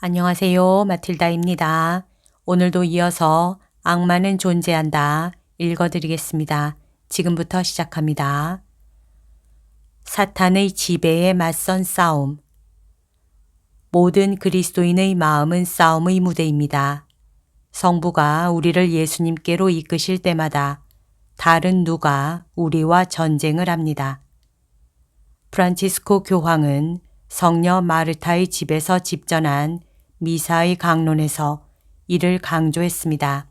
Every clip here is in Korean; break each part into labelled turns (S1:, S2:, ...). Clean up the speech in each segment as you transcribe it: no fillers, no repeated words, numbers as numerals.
S1: 안녕하세요. 마틸다입니다. 오늘도 이어서 악마는 존재한다 읽어드리겠습니다. 지금부터 시작합니다. 사탄의 지배에 맞선 싸움. 모든 그리스도인의 마음은 싸움의 무대입니다. 성부가 우리를 예수님께로 이끄실 때마다 다른 누가 우리와 전쟁을 합니다. 프란치스코 교황은 성녀 마르타의 집에서 집전한 미사의 강론에서 이를 강조했습니다.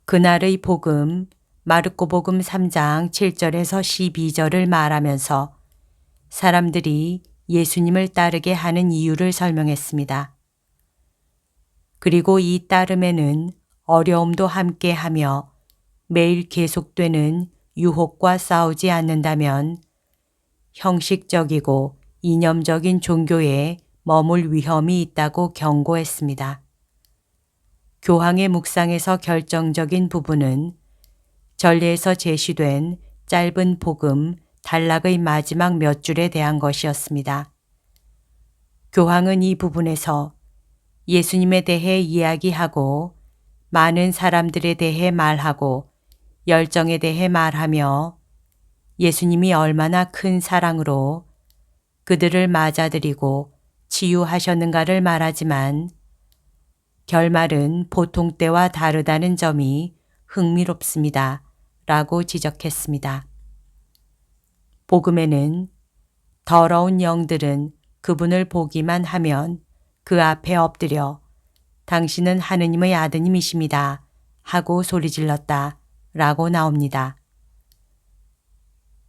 S1: 그날의 복음, 마르코 복음 3장 7절에서 12절을 말하면서 사람들이 예수님을 따르게 하는 이유를 설명했습니다. 그리고 이 따름에는 어려움도 함께하며 매일 계속되는 유혹과 싸우지 않는다면 형식적이고 이념적인 종교에 머물 위험이 있다고 경고했습니다. 교황의 묵상에서 결정적인 부분은 전례에서 제시된 짧은 복음 단락의 마지막 몇 줄에 대한 것이었습니다. 교황은 이 부분에서 예수님에 대해 이야기하고 많은 사람들에 대해 말하고 열정에 대해 말하며 예수님이 얼마나 큰 사랑으로 그들을 맞아들이고 치유하셨는가를 말하지만 결말은 보통 때와 다르다는 점이 흥미롭습니다. 라고 지적했습니다. 복음에는 더러운 영들은 그분을 보기만 하면 그 앞에 엎드려 당신은 하느님의 아드님이십니다. 하고 소리질렀다. 라고 나옵니다.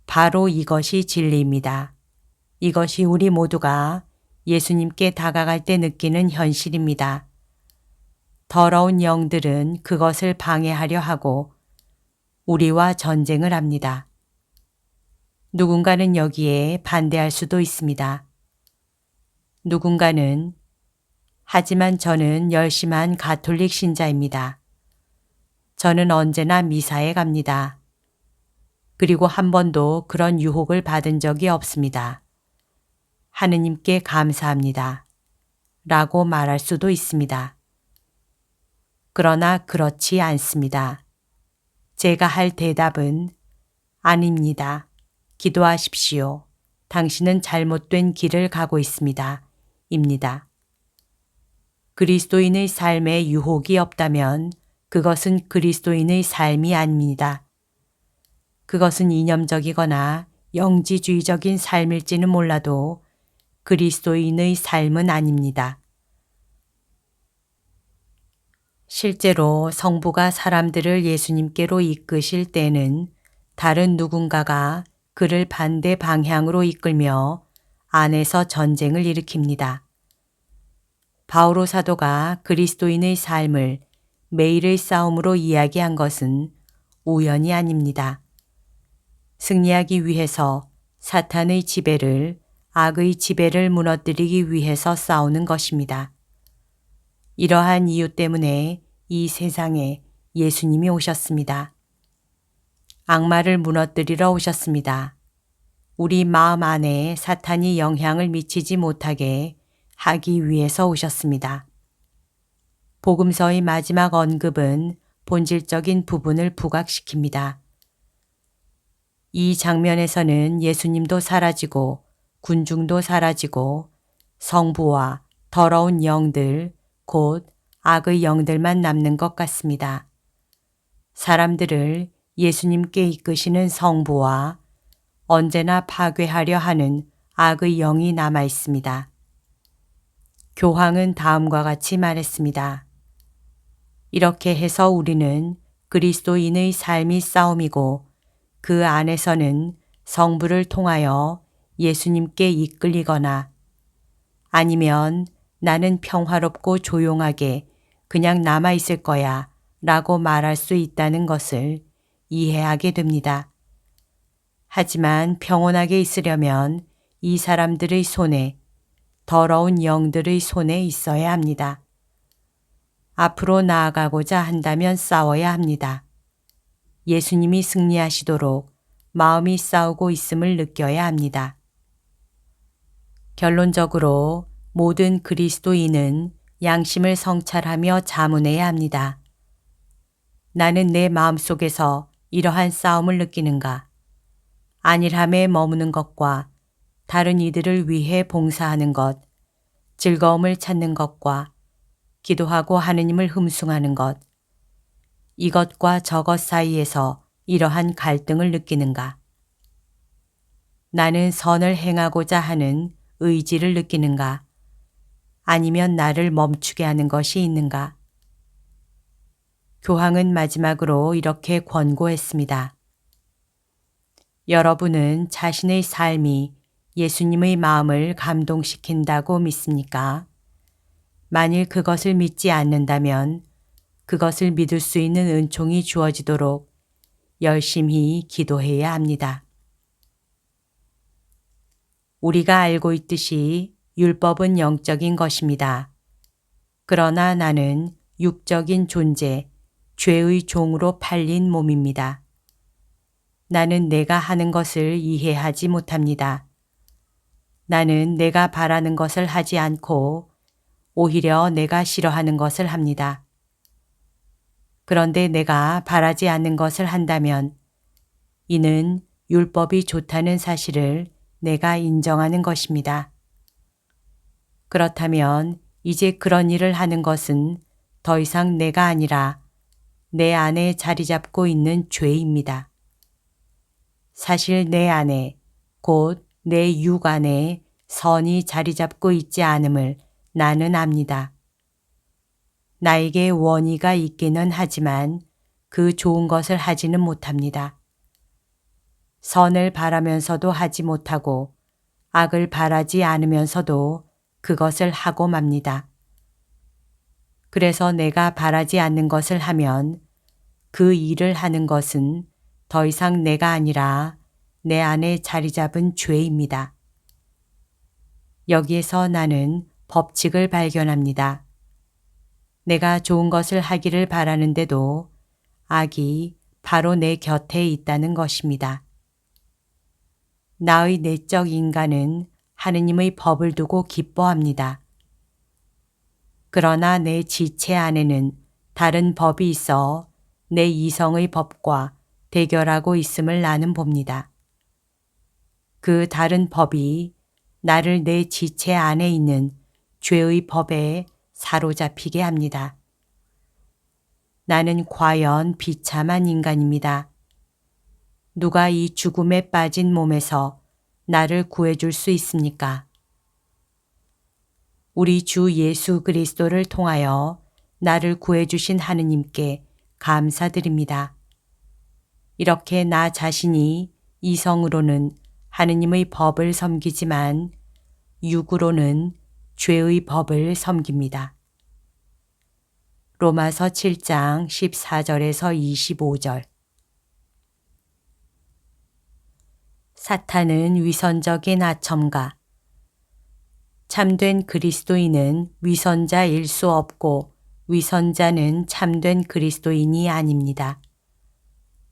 S1: 바로 이것이 진리입니다. 이것이 우리 모두가 예수님께 다가갈 때 느끼는 현실입니다. 더러운 영들은 그것을 방해하려 하고 우리와 전쟁을 합니다. 누군가는 여기에 반대할 수도 있습니다. 누군가는 하지만 저는 열심한 가톨릭 신자입니다. 저는 언제나 미사에 갑니다. 그리고 한 번도 그런 유혹을 받은 적이 없습니다. 하느님께 감사합니다. 라고 말할 수도 있습니다. 그러나 그렇지 않습니다. 제가 할 대답은 아닙니다. 기도하십시오. 당신은 잘못된 길을 가고 있습니다. 입니다. 그리스도인의 삶에 유혹이 없다면 그것은 그리스도인의 삶이 아닙니다. 그것은 이념적이거나 영지주의적인 삶일지는 몰라도 그리스도인의 삶은 아닙니다. 실제로 성부가 사람들을 예수님께로 이끄실 때는 다른 누군가가 그를 반대 방향으로 이끌며 안에서 전쟁을 일으킵니다. 바오로 사도가 그리스도인의 삶을 매일의 싸움으로 이야기한 것은 우연이 아닙니다. 승리하기 위해서 사탄의 지배를, 악의 지배를 무너뜨리기 위해서 싸우는 것입니다. 이러한 이유 때문에 이 세상에 예수님이 오셨습니다. 악마를 무너뜨리러 오셨습니다. 우리 마음 안에 사탄이 영향을 미치지 못하게 하기 위해서 오셨습니다. 복음서의 마지막 언급은 본질적인 부분을 부각시킵니다. 이 장면에서는 예수님도 사라지고 군중도 사라지고 성부와 더러운 영들, 곧 악의 영들만 남는 것 같습니다. 사람들을 예수님께 이끄시는 성부와 언제나 파괴하려 하는 악의 영이 남아 있습니다. 교황은 다음과 같이 말했습니다. 이렇게 해서 우리는 그리스도인의 삶이 싸움이고 그 안에서는 성부를 통하여 예수님께 이끌리거나 아니면 나는 평화롭고 조용하게 그냥 남아있을 거야 라고 말할 수 있다는 것을 이해하게 됩니다. 하지만 평온하게 있으려면 이 사람들의 손에, 더러운 영들의 손에 있어야 합니다. 앞으로 나아가고자 한다면 싸워야 합니다. 예수님이 승리하시도록 마음이 싸우고 있음을 느껴야 합니다. 결론적으로 모든 그리스도인은 양심을 성찰하며 자문해야 합니다. 나는 내 마음속에서 이러한 싸움을 느끼는가? 안일함에 머무는 것과 다른 이들을 위해 봉사하는 것, 즐거움을 찾는 것과 기도하고 하느님을 흠숭하는 것, 이것과 저것 사이에서 이러한 갈등을 느끼는가? 나는 선을 행하고자 하는 의지를 느끼는가? 아니면 나를 멈추게 하는 것이 있는가? 교황은 마지막으로 이렇게 권고했습니다. 여러분은 자신의 삶이 예수님의 마음을 감동시킨다고 믿습니까? 만일 그것을 믿지 않는다면 그것을 믿을 수 있는 은총이 주어지도록 열심히 기도해야 합니다. 우리가 알고 있듯이 율법은 영적인 것입니다. 그러나 나는 육적인 존재, 죄의 종으로 팔린 몸입니다. 나는 내가 하는 것을 이해하지 못합니다. 나는 내가 바라는 것을 하지 않고 오히려 내가 싫어하는 것을 합니다. 그런데 내가 바라지 않는 것을 한다면 이는 율법이 좋다는 사실을 내가 인정하는 것입니다. 그렇다면 이제 그런 일을 하는 것은 더 이상 내가 아니라 내 안에 자리 잡고 있는 죄입니다. 사실 내 안에, 곧 내 육 안에 선이 자리 잡고 있지 않음을 나는 압니다. 나에게 원의가 있기는 하지만 그 좋은 것을 하지는 못합니다. 선을 바라면서도 하지 못하고 악을 바라지 않으면서도 그것을 하고 맙니다. 그래서 내가 바라지 않는 것을 하면 그 일을 하는 것은 더 이상 내가 아니라 내 안에 자리 잡은 죄입니다. 여기에서 나는 법칙을 발견합니다. 내가 좋은 것을 하기를 바라는데도 악이 바로 내 곁에 있다는 것입니다. 나의 내적 인간은 하느님의 법을 두고 기뻐합니다. 그러나 내 지체 안에는 다른 법이 있어 내 이성의 법과 대결하고 있음을 나는 봅니다. 그 다른 법이 나를 내 지체 안에 있는 죄의 법에 사로잡히게 합니다. 나는 과연 비참한 인간입니다. 누가 이 죽음에 빠진 몸에서 나를 구해줄 수 있습니까? 우리 주 예수 그리스도를 통하여 나를 구해주신 하느님께 감사드립니다. 이렇게 나 자신이 이성으로는 하느님의 법을 섬기지만 육으로는 죄의 법을 섬깁니다. 로마서 7장 14절에서 25절. 사탄은 위선적인 아첨가. 참된 그리스도인은 위선자일 수 없고 위선자는 참된 그리스도인이 아닙니다.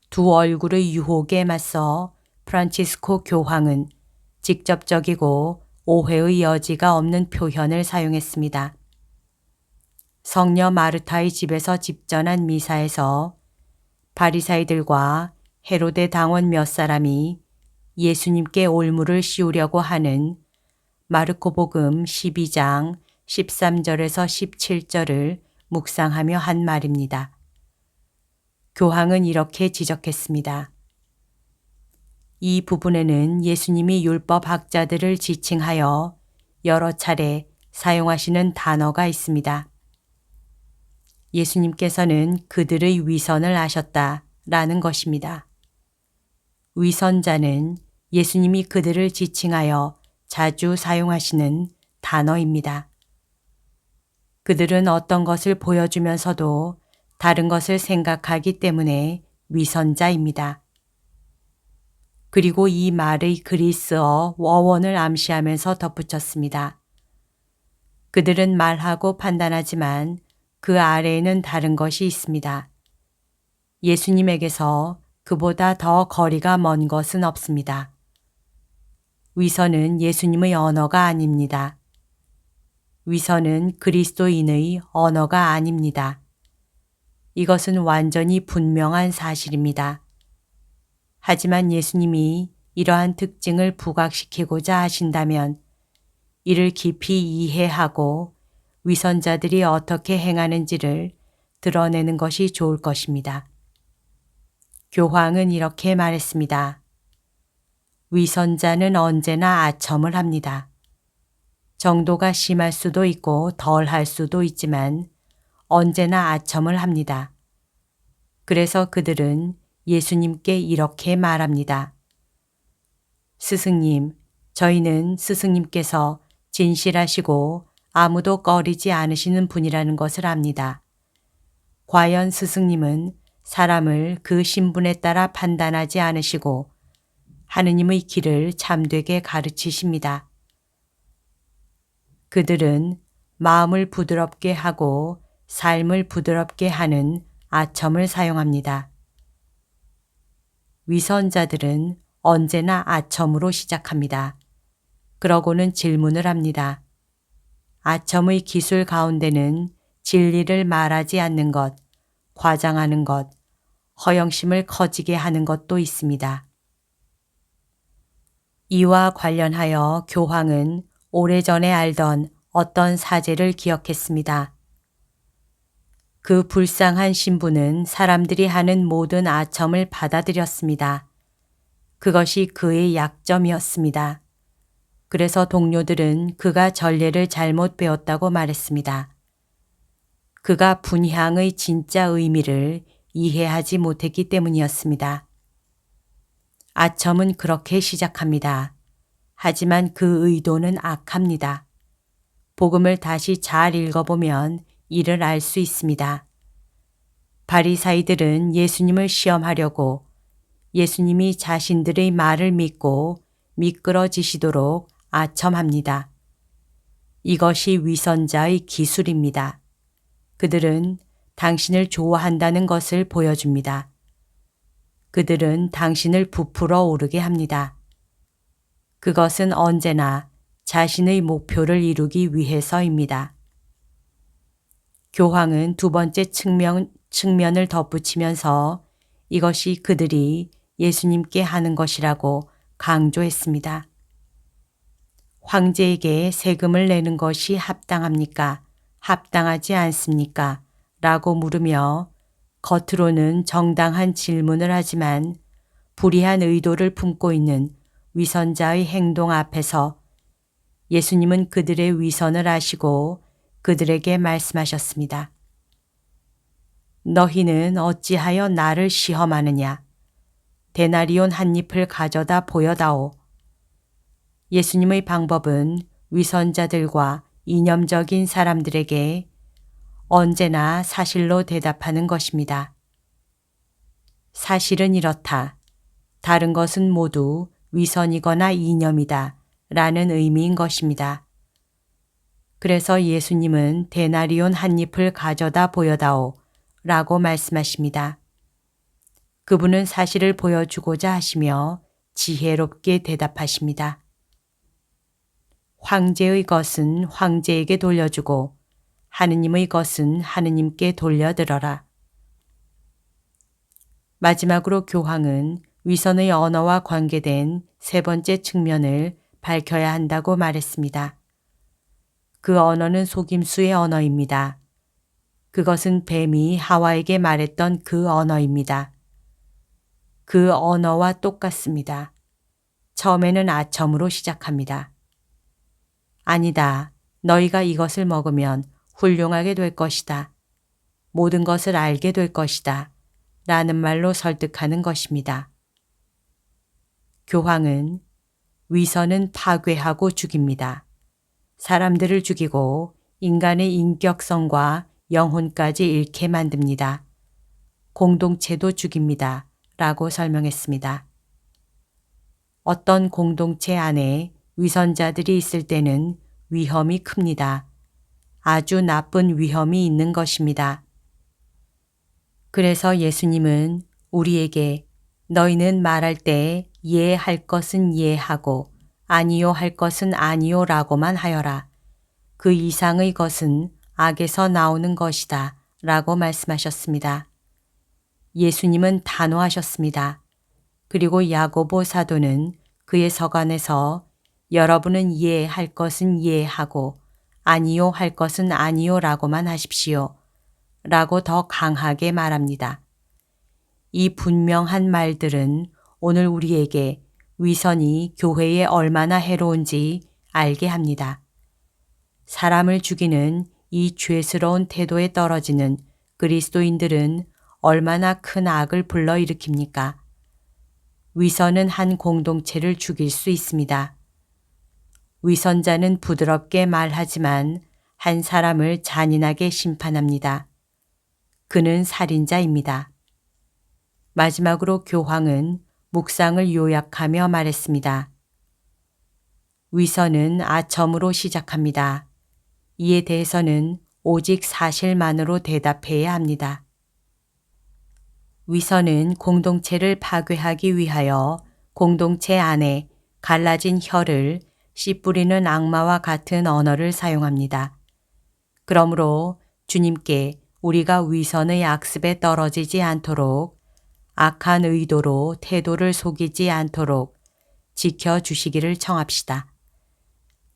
S1: 두 얼굴의 유혹에 맞서 프란치스코 교황은 직접적이고 오해의 여지가 없는 표현을 사용했습니다. 성녀 마르타의 집에서 집전한 미사에서 바리사이들과 헤로데 당원 몇 사람이 예수님께 올무를 씌우려고 하는 마르코복음 12장 13절에서 17절을 묵상하며 한 말입니다. 교황은 이렇게 지적했습니다. 이 부분에는 예수님이 율법학자들을 지칭하여 여러 차례 사용하시는 단어가 있습니다. 예수님께서는 그들의 위선을 아셨다라는 것입니다. 위선자는 예수님이 그들을 지칭하여 자주 사용하시는 단어입니다. 그들은 어떤 것을 보여주면서도 다른 것을 생각하기 때문에 위선자입니다. 그리고 이 말의 그리스어 어원을 암시하면서 덧붙였습니다. 그들은 말하고 판단하지만 그 아래에는 다른 것이 있습니다. 예수님에게서 그보다 더 거리가 먼 것은 없습니다. 위선은 예수님의 언어가 아닙니다. 위선은 그리스도인의 언어가 아닙니다. 이것은 완전히 분명한 사실입니다. 하지만 예수님이 이러한 특징을 부각시키고자 하신다면 이를 깊이 이해하고 위선자들이 어떻게 행하는지를 드러내는 것이 좋을 것입니다. 교황은 이렇게 말했습니다. 위선자는 언제나 아첨을 합니다. 정도가 심할 수도 있고 덜 할 수도 있지만 언제나 아첨을 합니다. 그래서 그들은 예수님께 이렇게 말합니다. 스승님, 저희는 스승님께서 진실하시고 아무도 꺼리지 않으시는 분이라는 것을 압니다. 과연 스승님은 사람을 그 신분에 따라 판단하지 않으시고 하느님의 길을 참되게 가르치십니다. 그들은 마음을 부드럽게 하고 삶을 부드럽게 하는 아첨을 사용합니다. 위선자들은 언제나 아첨으로 시작합니다. 그러고는 질문을 합니다. 아첨의 기술 가운데는 진리를 말하지 않는 것, 과장하는 것, 허영심을 커지게 하는 것도 있습니다. 이와 관련하여 교황은 오래전에 알던 어떤 사제를 기억했습니다. 그 불쌍한 신부는 사람들이 하는 모든 아첨을 받아들였습니다. 그것이 그의 약점이었습니다. 그래서 동료들은 그가 전례를 잘못 배웠다고 말했습니다. 그가 분향의 진짜 의미를 이해하지 못했기 때문이었습니다. 아첨은 그렇게 시작합니다. 하지만 그 의도는 악합니다. 복음을 다시 잘 읽어보면 이를 알 수 있습니다. 바리사이들은 예수님을 시험하려고 예수님이 자신들의 말을 믿고 미끄러지시도록 아첨합니다. 이것이 위선자의 기술입니다. 그들은 당신을 좋아한다는 것을 보여줍니다. 그들은 당신을 부풀어 오르게 합니다. 그것은 언제나 자신의 목표를 이루기 위해서입니다. 교황은 두 번째 측면을 덧붙이면서 이것이 그들이 예수님께 하는 것이라고 강조했습니다. 황제에게 세금을 내는 것이 합당합니까? 합당하지 않습니까? 라고 물으며 겉으로는 정당한 질문을 하지만 불의한 의도를 품고 있는 위선자의 행동 앞에서 예수님은 그들의 위선을 아시고 그들에게 말씀하셨습니다. 너희는 어찌하여 나를 시험하느냐? 데나리온 한 잎을 가져다 보여다오. 예수님의 방법은 위선자들과 이념적인 사람들에게 언제나 사실로 대답하는 것입니다. 사실은 이렇다. 다른 것은 모두 위선이거나 이념이다. 라는 의미인 것입니다. 그래서 예수님은 데나리온 한 잎을 가져다 보여다오. 라고 말씀하십니다. 그분은 사실을 보여주고자 하시며 지혜롭게 대답하십니다. 황제의 것은 황제에게 돌려주고 하느님의 것은 하느님께 돌려들어라. 마지막으로 교황은 위선의 언어와 관계된 세 번째 측면을 밝혀야 한다고 말했습니다. 그 언어는 속임수의 언어입니다. 그것은 뱀이 하와에게 말했던 그 언어입니다. 그 언어와 똑같습니다. 처음에는 아첨으로 시작합니다. 아니다. 너희가 이것을 먹으면 훌륭하게 될 것이다. 모든 것을 알게 될 것이다. 라는 말로 설득하는 것입니다. 교황은 위선은 파괴하고 죽입니다. 사람들을 죽이고 인간의 인격성과 영혼까지 잃게 만듭니다. 공동체도 죽입니다. 라고 설명했습니다. 어떤 공동체 안에 위선자들이 있을 때는 위험이 큽니다. 아주 나쁜 위험이 있는 것입니다. 그래서 예수님은 우리에게 너희는 말할 때 예 할 것은 예 하고 아니요 할 것은 아니요 라고만 하여라. 그 이상의 것은 악에서 나오는 것이다 라고 말씀하셨습니다. 예수님은 단호하셨습니다. 그리고 야고보 사도는 그의 서간에서 여러분은 이해할 것은 이해하고 아니요 할 것은 아니요 라고만 하십시오 라고 더 강하게 말합니다. 이 분명한 말들은 오늘 우리에게 위선이 교회에 얼마나 해로운지 알게 합니다. 사람을 죽이는 이 죄스러운 태도에 떨어지는 그리스도인들은 얼마나 큰 악을 불러일으킵니까? 위선은 한 공동체를 죽일 수 있습니다. 위선자는 부드럽게 말하지만 한 사람을 잔인하게 심판합니다. 그는 살인자입니다. 마지막으로 교황은 묵상을 요약하며 말했습니다. 위선은 아첨으로 시작합니다. 이에 대해서는 오직 사실만으로 대답해야 합니다. 위선은 공동체를 파괴하기 위하여 공동체 안에 갈라진 혀를 씨 뿌리는 악마와 같은 언어를 사용합니다. 그러므로 주님께 우리가 위선의 악습에 떨어지지 않도록 악한 의도로 태도를 속이지 않도록 지켜주시기를 청합시다.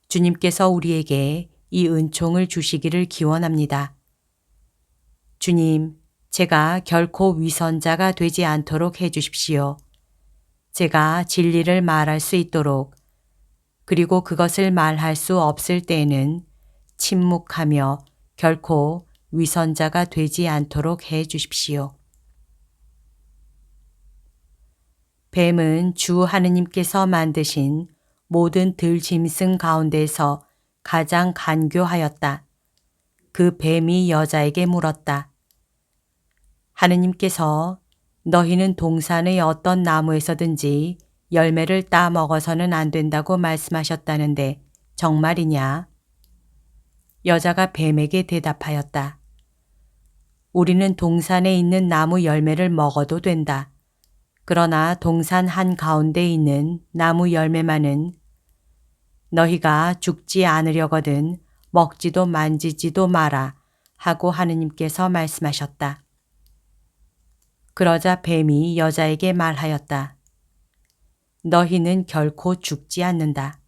S1: 주님께서 우리에게 이 은총을 주시기를 기원합니다. 주님, 제가 결코 위선자가 되지 않도록 해주십시오. 제가 진리를 말할 수 있도록 그리고 그것을 말할 수 없을 때에는 침묵하며 결코 위선자가 되지 않도록 해주십시오. 뱀은 주 하느님께서 만드신 모든 들짐승 가운데서 가장 간교하였다. 그 뱀이 여자에게 물었다. 하느님께서 너희는 동산의 어떤 나무에서든지 열매를 따 먹어서는 안 된다고 말씀하셨다는데 정말이냐? 여자가 뱀에게 대답하였다. 우리는 동산에 있는 나무 열매를 먹어도 된다. 그러나 동산 한가운데 있는 나무 열매만은 너희가 죽지 않으려거든 먹지도 만지지도 마라 하고 하느님께서 말씀하셨다. 그러자 뱀이 여자에게 말하였다. 너희는 결코 죽지 않는다.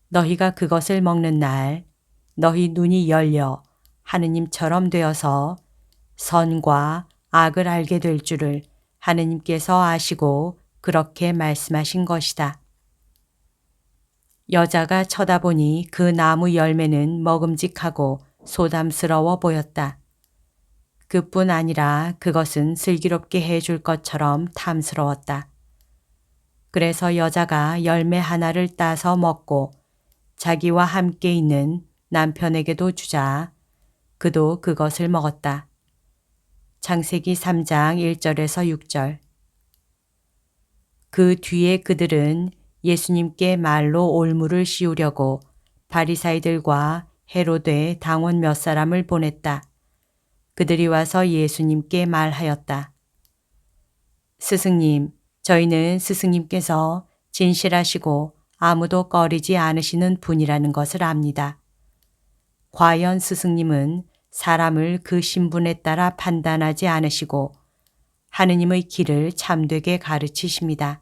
S1: 너희가 그것을 먹는 날 너희 눈이 열려 하느님처럼 되어서 선과 악을 알게 될 줄을 하느님께서 아시고 그렇게 말씀하신 것이다. 여자가 쳐다보니 그 나무 열매는 먹음직하고 소담스러워 보였다. 그뿐 아니라 그것은 슬기롭게 해줄 것처럼 탐스러웠다. 그래서 여자가 열매 하나를 따서 먹고 자기와 함께 있는 남편에게도 주자 그도 그것을 먹었다. 창세기 3장 1절에서 6절. 그 뒤에 그들은 예수님께 말로 올무를 씌우려고 바리사이들과 헤로데 당원 몇 사람을 보냈다. 그들이 와서 예수님께 말하였다. 스승님, 저희는 스승님께서 진실하시고 아무도 꺼리지 않으시는 분이라는 것을 압니다. 과연 스승님은 사람을 그 신분에 따라 판단하지 않으시고 하느님의 길을 참되게 가르치십니다.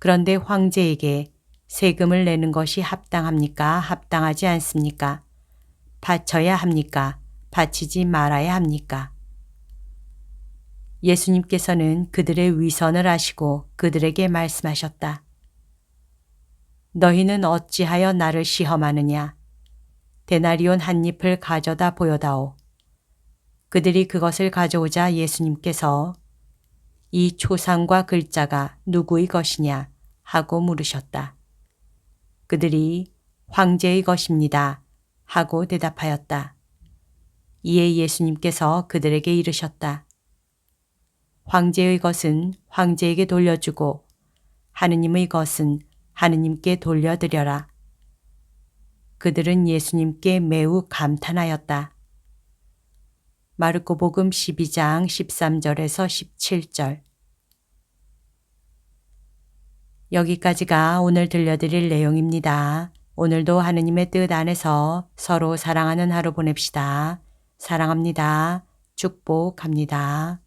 S1: 그런데 황제에게 세금을 내는 것이 합당합니까? 합당하지 않습니까? 바쳐야 합니까? 바치지 말아야 합니까? 예수님께서는 그들의 위선을 아시고 그들에게 말씀하셨다. 너희는 어찌하여 나를 시험하느냐? 데나리온 한 잎을 가져다 보여다오. 그들이 그것을 가져오자 예수님께서 이 초상과 글자가 누구의 것이냐 하고 물으셨다. 그들이 황제의 것입니다 하고 대답하였다. 이에 예수님께서 그들에게 이르셨다. 황제의 것은 황제에게 돌려주고 하느님의 것은 하느님께 돌려드려라. 그들은 예수님께 매우 감탄하였다. 마르코복음 12장 13절에서 17절. 여기까지가 오늘 들려드릴 내용입니다. 오늘도 하느님의 뜻 안에서 서로 사랑하는 하루 보냅시다. 사랑합니다. 축복합니다.